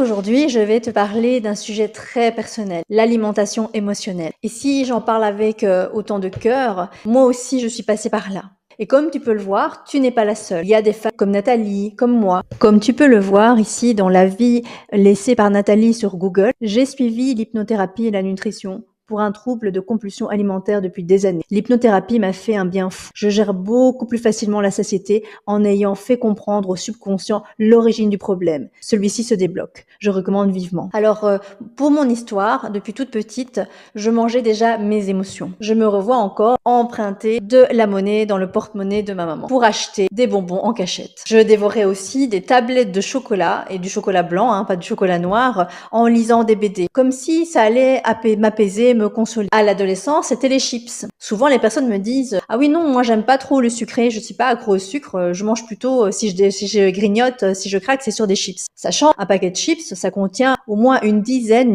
Aujourd'hui, je vais te parler d'un sujet très personnel, l'alimentation émotionnelle. Et si j'en parle avec autant de cœur, moi aussi je suis passée par là. Et comme tu peux le voir, tu n'es pas la seule. Il y a des femmes comme Nathalie, comme moi. Comme tu peux le voir ici dans la vie laissée par Nathalie sur Google, j'ai suivi l'hypnothérapie et la nutrition pour un trouble de compulsion alimentaire depuis des années. L'hypnothérapie m'a fait un bien fou. Je gère beaucoup plus facilement la satiété en ayant fait comprendre au subconscient l'origine du problème. Celui-ci se débloque. Je recommande vivement. Alors, pour mon histoire, depuis toute petite, je mangeais déjà mes émotions. Je me revois encore emprunter de la monnaie dans le porte-monnaie de ma maman pour acheter des bonbons en cachette. Je dévorais aussi des tablettes de chocolat et du chocolat blanc, pas du chocolat noir, en lisant des BD. Comme si ça allait m'apaiser, me consoler. À l'adolescence, c'était les chips. Souvent, les personnes me disent « Ah oui, non, moi j'aime pas trop le sucré, je suis pas accro au sucre, je mange plutôt, si je grignote, si je craque, c'est sur des chips. » Sachant, un paquet de chips, ça contient au moins une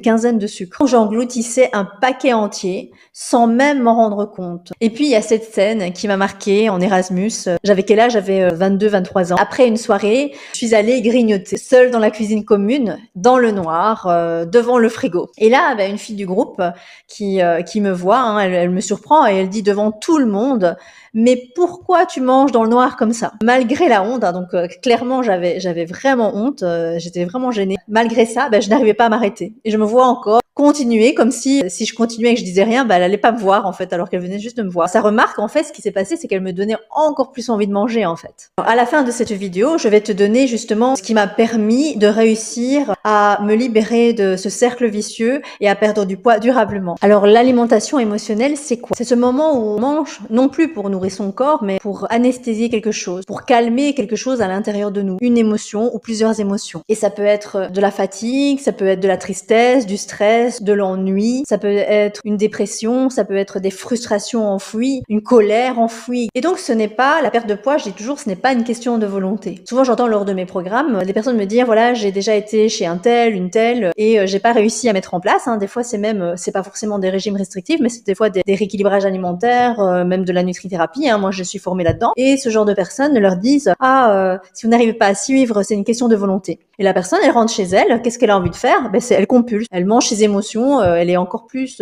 quinzaine de sucres. J'engloutissais un paquet entier sans même m'en rendre compte. Et puis, il y a cette scène qui m'a marquée en Erasmus. J'avais quel âge? J'avais 22-23 ans. Après une soirée, je suis allée grignoter, seule dans la cuisine commune, dans le noir, devant le frigo. Et là, une fille du groupe qui me voit, elle me surprend et elle dit devant tout le monde: mais pourquoi tu manges dans le noir comme ça? Malgré la honte, donc clairement j'avais vraiment honte, j'étais vraiment gênée. Malgré ça, je n'arrivais pas à m'arrêter. Et je me vois encore continuer comme si je continuais et que je disais rien, elle allait pas me voir en fait, alors qu'elle venait juste de me voir. Sa remarque en fait, ce qui s'est passé, c'est qu'elle me donnait encore plus envie de manger en fait. Alors, à la fin de cette vidéo, je vais te donner justement ce qui m'a permis de réussir à me libérer de ce cercle vicieux et à perdre du poids durablement. Alors l'alimentation émotionnelle, c'est quoi? C'est ce moment où on mange non plus pour nourrir son corps, mais pour anesthésier quelque chose, pour calmer quelque chose à l'intérieur de nous, une émotion ou plusieurs émotions. Et ça peut être de la fatigue, ça peut être de la tristesse, du stress, de l'ennui, ça peut être une dépression, ça peut être des frustrations enfouies, une colère enfouie. Et donc ce n'est pas, la perte de poids, je dis toujours, ce n'est pas une question de volonté. Souvent j'entends lors de mes programmes des personnes me dire voilà, j'ai déjà été chez un tel, une telle, et j'ai pas réussi à mettre en place. Des fois c'est même, c'est pas forcément des régimes restrictifs, mais c'est des fois des rééquilibrages alimentaires, même de la nutrithérapie. Moi je suis formée là-dedans. Et ce genre de personnes leur disent si vous n'arrivez pas à suivre, c'est une question de volonté. Et la personne, elle rentre chez elle, qu'est-ce qu'elle a envie de faire? Elle compulse, elle mange ses émotions, elle a encore plus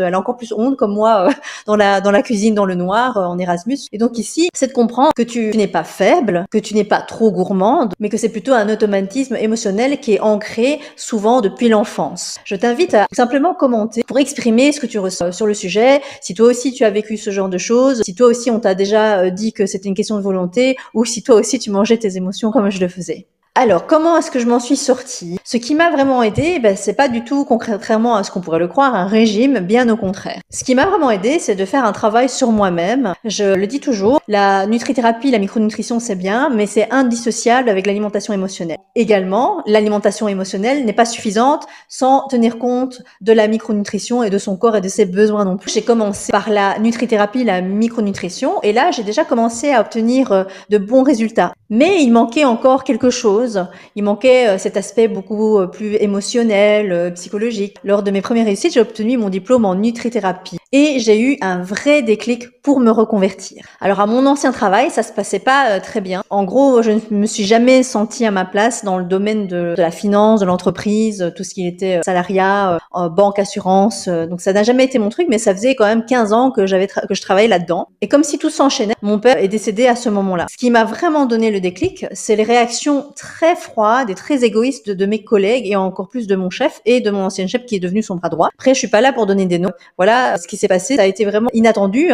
honte comme moi dans la cuisine dans le noir en Erasmus. Et donc ici, c'est de comprendre que tu n'es pas faible, que tu n'es pas trop gourmande, mais que c'est plutôt un automatisme émotionnel qui est ancré souvent depuis l'enfance. Je t'invite à simplement commenter pour exprimer ce que tu ressens sur le sujet. Si toi aussi tu as vécu ce genre de choses, si toi aussi on t'a déjà dit que c'était une question de volonté, ou si toi aussi tu mangeais tes émotions comme je le faisais. Alors, comment est-ce que je m'en suis sortie? Ce qui m'a vraiment aidé, c'est pas du tout, contrairement à ce qu'on pourrait le croire, un régime, bien au contraire. Ce qui m'a vraiment aidé, c'est de faire un travail sur moi-même. Je le dis toujours, la nutrithérapie, la micronutrition, c'est bien, mais c'est indissociable avec l'alimentation émotionnelle. Également, l'alimentation émotionnelle n'est pas suffisante sans tenir compte de la micronutrition et de son corps et de ses besoins non plus. J'ai commencé par la nutrithérapie, la micronutrition, et là, j'ai déjà commencé à obtenir de bons résultats. Mais il manquait encore quelque chose. Il manquait cet aspect beaucoup plus émotionnel, psychologique. Lors de mes premières réussites, j'ai obtenu mon diplôme en nutrithérapie. Et j'ai eu un vrai déclic pour me reconvertir. Alors à mon ancien travail, ça se passait pas très bien. En gros, je ne me suis jamais sentie à ma place dans le domaine de la finance, de l'entreprise, tout ce qui était salariat, banque, assurance. Donc ça n'a jamais été mon truc, mais ça faisait quand même 15 ans que je travaillais là-dedans. Et comme si tout s'enchaînait, mon père est décédé à ce moment-là. Ce qui m'a vraiment donné le déclic, c'est les réactions très froides et très égoïstes de mes collègues et encore plus de mon chef et de mon ancien chef qui est devenu son bras droit. Après, je suis pas là pour donner des noms. Voilà, ce qui s'est passé, ça a été vraiment inattendu.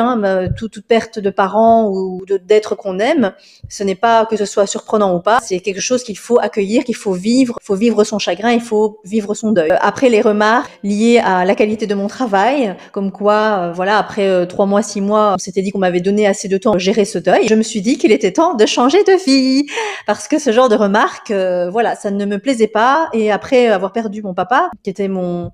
Toute perte de parents ou d'êtres qu'on aime, ce n'est pas que ce soit surprenant ou pas. C'est quelque chose qu'il faut accueillir, qu'il faut vivre. Il faut vivre son chagrin, il faut vivre son deuil. Après, les remarques liées à la qualité de mon travail, comme quoi, après 3 mois, 6 mois, on s'était dit qu'on m'avait donné assez de temps pour gérer ce deuil. Je me suis dit qu'il était temps de changer de vie parce que ce genre de remarques, ça ne me plaisait pas. Et après avoir perdu mon papa, qui était mon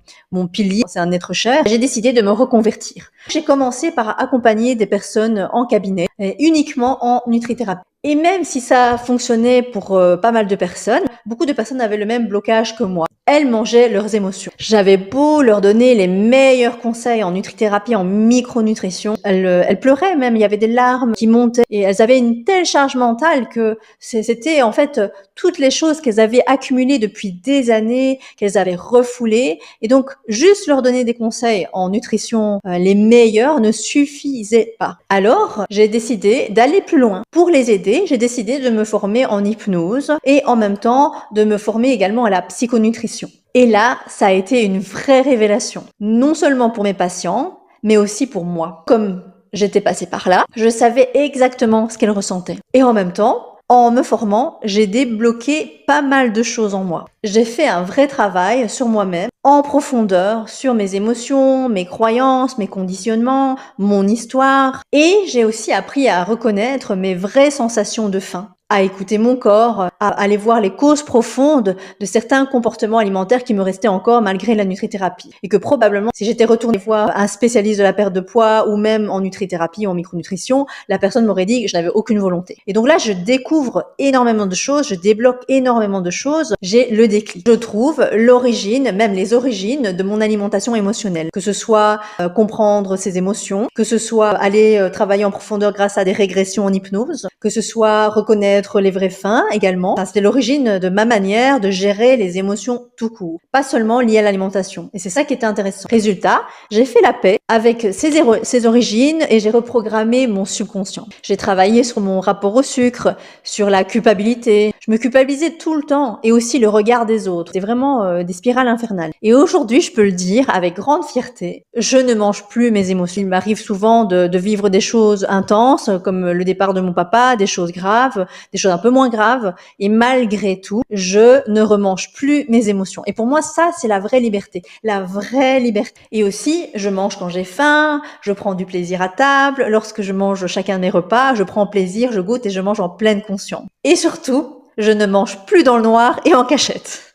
pilier, c'est un être cher, j'ai décidé de me reconvertir. J'ai commencé par accompagner des personnes en cabinet, uniquement en nutrithérapie. Et même si ça fonctionnait pour pas mal de personnes, beaucoup de personnes avaient le même blocage que moi. Elles mangeaient leurs émotions. J'avais beau leur donner les meilleurs conseils en nutrithérapie, en micronutrition, elles pleuraient même, il y avait des larmes qui montaient et elles avaient une telle charge mentale que c'était en fait toutes les choses qu'elles avaient accumulées depuis des années, qu'elles avaient refoulées. Et donc, juste leur donner des conseils en nutrition les meilleurs ne suffisait pas. Alors, j'ai décidé d'aller plus loin. Pour les aider, j'ai décidé de me former en hypnose et en même temps de me former également à la psychonutrition. Et là, ça a été une vraie révélation. Non seulement pour mes patients, mais aussi pour moi. Comme j'étais passée par là, je savais exactement ce qu'elles ressentaient. Et en même temps, en me formant, j'ai débloqué pas mal de choses en moi. J'ai fait un vrai travail sur moi-même, en profondeur, sur mes émotions, mes croyances, mes conditionnements, mon histoire. Et j'ai aussi appris à reconnaître mes vraies sensations de faim, à écouter mon corps, à aller voir les causes profondes de certains comportements alimentaires qui me restaient encore malgré la nutrithérapie. Et que probablement, si j'étais retournée voir un spécialiste de la perte de poids ou même en nutrithérapie ou en micronutrition, la personne m'aurait dit que je n'avais aucune volonté. Et donc là, je découvre énormément de choses, je débloque énormément de choses, j'ai le déclic. Je trouve l'origine, même les origines de mon alimentation émotionnelle. Que ce soit comprendre ses émotions, que ce soit aller travailler en profondeur grâce à des régressions en hypnose, que ce soit reconnaître les vraies fins également. Enfin, c'était l'origine de ma manière de gérer les émotions tout court, pas seulement liées à l'alimentation. Et c'est ça qui était intéressant. Résultat, j'ai fait la paix avec ces origines et j'ai reprogrammé mon subconscient. J'ai travaillé sur mon rapport au sucre, sur la culpabilité. Je me culpabilisais tout le temps et aussi le regard des autres. C'est vraiment des spirales infernales. Et aujourd'hui, je peux le dire avec grande fierté, je ne mange plus mes émotions. Il m'arrive souvent de vivre des choses intenses comme le départ de mon papa, des choses graves, des choses un peu moins graves, et malgré tout, je ne remange plus mes émotions. Et pour moi, ça, c'est la vraie liberté. La vraie liberté. Et aussi, je mange quand j'ai faim, je prends du plaisir à table, lorsque je mange chacun de mes repas, je prends plaisir, je goûte et je mange en pleine conscience. Et surtout, je ne mange plus dans le noir et en cachette.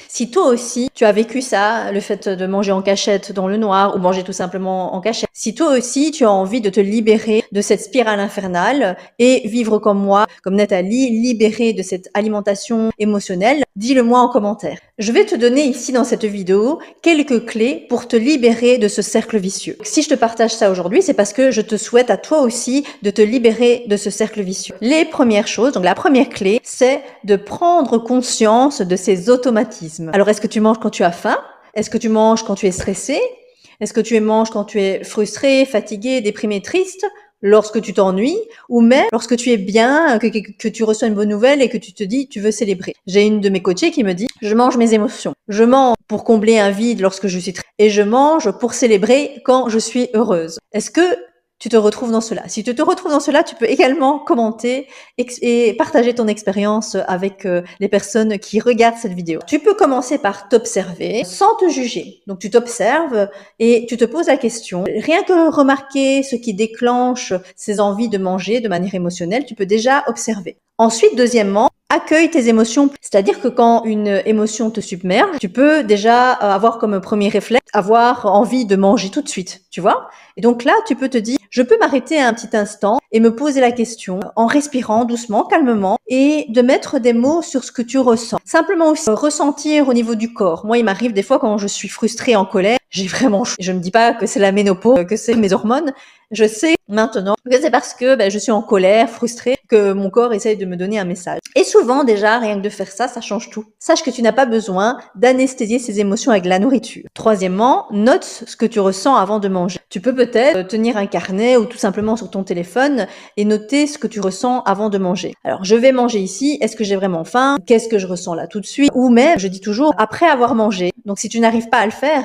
Si toi aussi, tu as vécu ça, le fait de manger en cachette dans le noir ou manger tout simplement en cachette, si toi aussi, tu as envie de te libérer de cette spirale infernale et vivre comme moi, comme Nathalie, libérée de cette alimentation émotionnelle, dis-le moi en commentaire. Je vais te donner ici dans cette vidéo quelques clés pour te libérer de ce cercle vicieux. Si je te partage ça aujourd'hui, c'est parce que je te souhaite à toi aussi de te libérer de ce cercle vicieux. Les premières choses, donc la première clé, c'est de prendre conscience de ces automatismes. Alors, est-ce que tu manges quand tu as faim? Est-ce que tu manges quand tu es stressé? Est-ce que tu manges quand tu es frustré, fatigué, déprimé, triste? Lorsque tu t'ennuies, ou même lorsque tu es bien, que tu reçois une bonne nouvelle et que tu te dis tu veux célébrer. J'ai une de mes coachées qui me dit je mange mes émotions. Je mange pour combler un vide lorsque je suis triste et je mange pour célébrer quand je suis heureuse. Est-ce que tu te retrouves dans cela? Si tu te retrouves dans cela, tu peux également commenter et partager ton expérience avec les personnes qui regardent cette vidéo. Tu peux commencer par t'observer sans te juger. Donc tu t'observes et tu te poses la question. Rien que remarquer ce qui déclenche ces envies de manger de manière émotionnelle, tu peux déjà observer. Ensuite, deuxièmement, accueille tes émotions. C'est-à-dire que quand une émotion te submerge, tu peux déjà avoir comme premier réflexe, avoir envie de manger tout de suite, tu vois? Et donc là, tu peux te dire, je peux m'arrêter un petit instant et me poser la question en respirant doucement, calmement et de mettre des mots sur ce que tu ressens. Simplement aussi ressentir au niveau du corps. Moi, il m'arrive des fois quand je suis frustrée, en colère, j'ai vraiment chaud. Je me dis pas que c'est la ménopause, que c'est mes hormones. Je sais maintenant que c'est parce que je suis en colère, frustrée, que mon corps essaye de me donner un message. Et souvent, déjà, rien que de faire ça, ça change tout. Sache que tu n'as pas besoin d'anesthésier ces émotions avec la nourriture. Troisièmement, note ce que tu ressens avant de manger. Tu peux peut-être tenir un carnet ou tout simplement sur ton téléphone et noter ce que tu ressens avant de manger. Alors, je vais manger ici. Est-ce que j'ai vraiment faim? Qu'est-ce que je ressens là tout de suite? Ou même, je dis toujours, après avoir mangé. Donc, si tu n'arrives pas à le faire,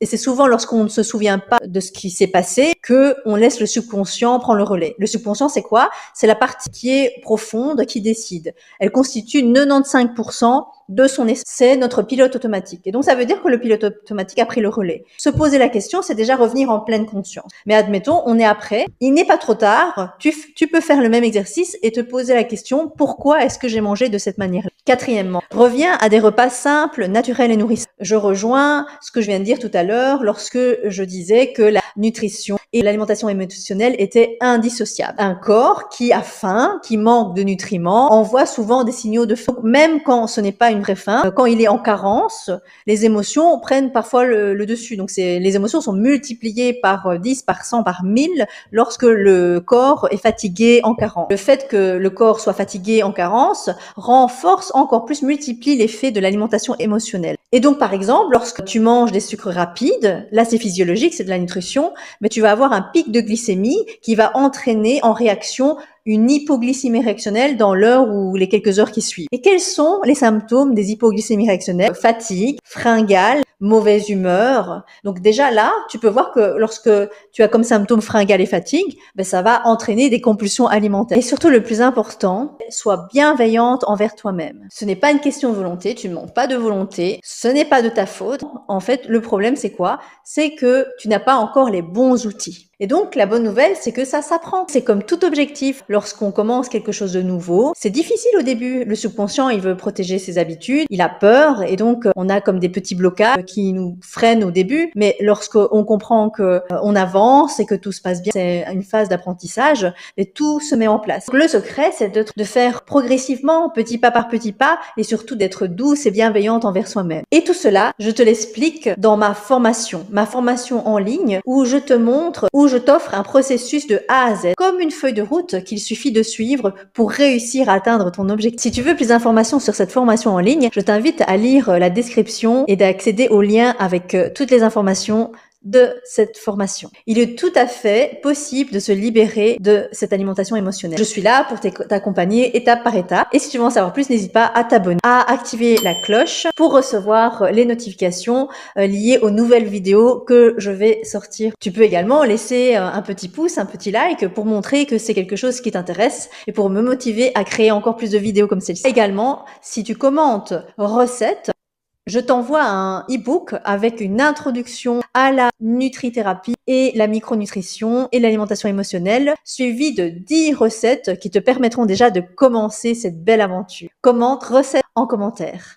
et c'est souvent lorsqu'on ne se souvient pas de ce qui s'est passé que on laisse le subconscient prendre le relais. Le subconscient, c'est quoi? C'est la partie qui est profonde, qui décide. Elle constitue 95% de son esprit. C'est notre pilote automatique. Et donc, ça veut dire que le pilote automatique a pris le relais. Se poser la question, c'est déjà revenir en pleine conscience. Mais admettons, on est après. Il n'est pas trop tard. Tu peux faire le même exercice et te poser la question, pourquoi est-ce que j'ai mangé de cette manière? Quatrièmement, reviens à des repas simples, naturels et nourrissants. Je rejoins ce que je viens de dire tout à l'heure lorsque je disais que la nutrition et l'alimentation émotionnelle étaient indissociables. Un corps qui a faim, qui manque de nutriments, envoie souvent des signaux de faim, même quand ce n'est pas une vraie faim. Quand il est en carence, les émotions prennent parfois le dessus. Donc les émotions sont multipliées par 10, par 100, par 1000 lorsque le corps est fatigué en carence. Le fait que le corps soit fatigué en carence renforce encore plus, multiplie l'effet de l'alimentation émotionnelle. Et donc, par exemple, lorsque tu manges des sucres rapides, là c'est physiologique, c'est de la nutrition, mais tu vas avoir un pic de glycémie qui va entraîner en réaction une hypoglycémie réactionnelle dans l'heure ou les quelques heures qui suivent. Et quels sont les symptômes des hypoglycémies réactionnelles? Fatigue, fringale, mauvaise humeur. Donc déjà là, tu peux voir que lorsque tu as comme symptômes fringale et fatigue, ça va entraîner des compulsions alimentaires. Et surtout, le plus important, sois bienveillante envers toi-même. Ce n'est pas une question de volonté, tu ne manques pas de volonté, ce n'est pas de ta faute. En fait, le problème c'est quoi? C'est que tu n'as pas encore les bons outils. Et donc, la bonne nouvelle, c'est que ça s'apprend. C'est comme tout objectif. Lorsqu'on commence quelque chose de nouveau, c'est difficile au début. Le subconscient, il veut protéger ses habitudes, il a peur, et donc on a comme des petits blocages qui nous freinent au début. Mais lorsqu'on comprend que on avance et que tout se passe bien, c'est une phase d'apprentissage, et tout se met en place. Donc, le secret, c'est de faire progressivement, petit pas par petit pas, et surtout d'être douce et bienveillante envers soi-même. Et tout cela, je te l'explique dans ma formation en ligne, où je te montre, où je t'offre un processus de A à Z, comme une feuille de route qu'il suffit de suivre pour réussir à atteindre ton objectif. Si tu veux plus d'informations sur cette formation en ligne, je t'invite à lire la description et d'accéder au lien avec toutes les informations de cette formation. Il est tout à fait possible de se libérer de cette alimentation émotionnelle. Je suis là pour t'accompagner étape par étape. Et si tu veux en savoir plus, n'hésite pas à t'abonner, à activer la cloche pour recevoir les notifications liées aux nouvelles vidéos que je vais sortir. Tu peux également laisser un petit pouce, un petit like pour montrer que c'est quelque chose qui t'intéresse et pour me motiver à créer encore plus de vidéos comme celle-ci. Également, si tu commentes recettes, je t'envoie un e-book avec une introduction à la nutrithérapie et la micronutrition et l'alimentation émotionnelle, suivi de 10 recettes qui te permettront déjà de commencer cette belle aventure. Commente recette en commentaire.